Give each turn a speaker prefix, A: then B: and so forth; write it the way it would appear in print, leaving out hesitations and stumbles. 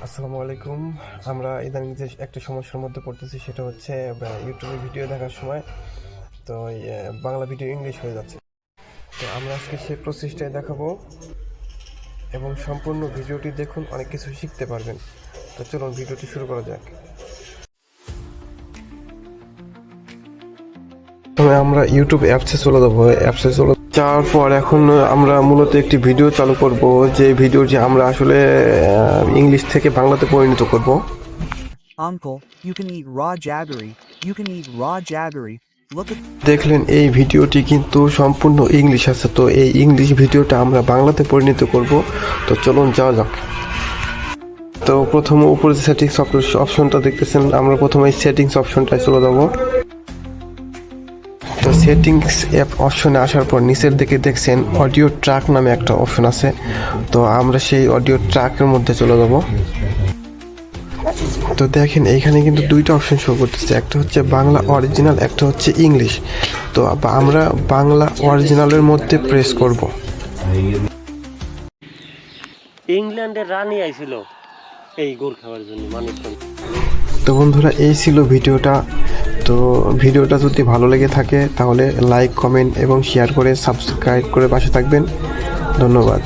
A: আসসালামু আলাইকুম। আমরা ইদানিং যে একটা সমস্যার মধ্যে পড়তেছি সেটা হচ্ছে ইউটিউবে ভিডিও দেখার সময় তো বাংলা ভিডিও ইংলিশ হয়ে যাচ্ছে। তো আমরা আজকে সেই প্রসেসটাই দেখাবো এবং সম্পূর্ণ ভিডিওটি দেখুন, অনেক কিছু শিখতে পারবেন। তো চলুন ভিডিওটি শুরু করা যাক। তবে আমরা ইউটিউব অ্যাপসে চলে যাবো। যাওয়ার পর এখন আমরা মূলত একটি ভিডিও চালু করব, যে ভিডিওটি আমরা আসলে ইংলিশ থেকে বাংলাতে পরিণত করব।
B: Uncle, you can eat raw jaggery. You can eat raw jaggery. Look at
A: দেখলেন এই ভিডিওটি কিন্তু সম্পূর্ণ ইংলিশ আছে, তো এই ইংলিশ ভিডিওটা আমরা বাংলাতে পরিণত করব। তো চলুন যাওয়া যাক। তো প্রথমে উপরে সেটিংস অপশনটা দেখতেছেন, আমরা প্রথমে সেটিংস অপশনটায় চলে যাব। তো সেটিংস অ্যাপ অপশনে আসার পর নিচের দিকে দেখছেন অডিও ট্র্যাক নামে একটা অপশন আছে। তো আমরা সেই অডিও ট্র্যাকের মধ্যে চলে যাব। তো দেখেন এইখানে কিন্তু দুইটা অপশন শো করতেছে, একটা হচ্ছে বাংলা অরিজিনাল, একটা হচ্ছে ইংলিশ। তো আমরা বাংলা অরিজিনালের মধ্যে প্রেস করব।
C: ইংল্যান্ডের রানী আইছিল এই গোল খাওয়ার জন্য মানুষ।
A: তো বন্ধুরা, এই ছিল ভিডিওটা। তো ভিডিওটা যদি ভালো লেগে থাকে তাহলে লাইক, কমেন্ট এবং শেয়ার করে সাবস্ক্রাইব করে পাশে থাকবেন। ধন্যবাদ।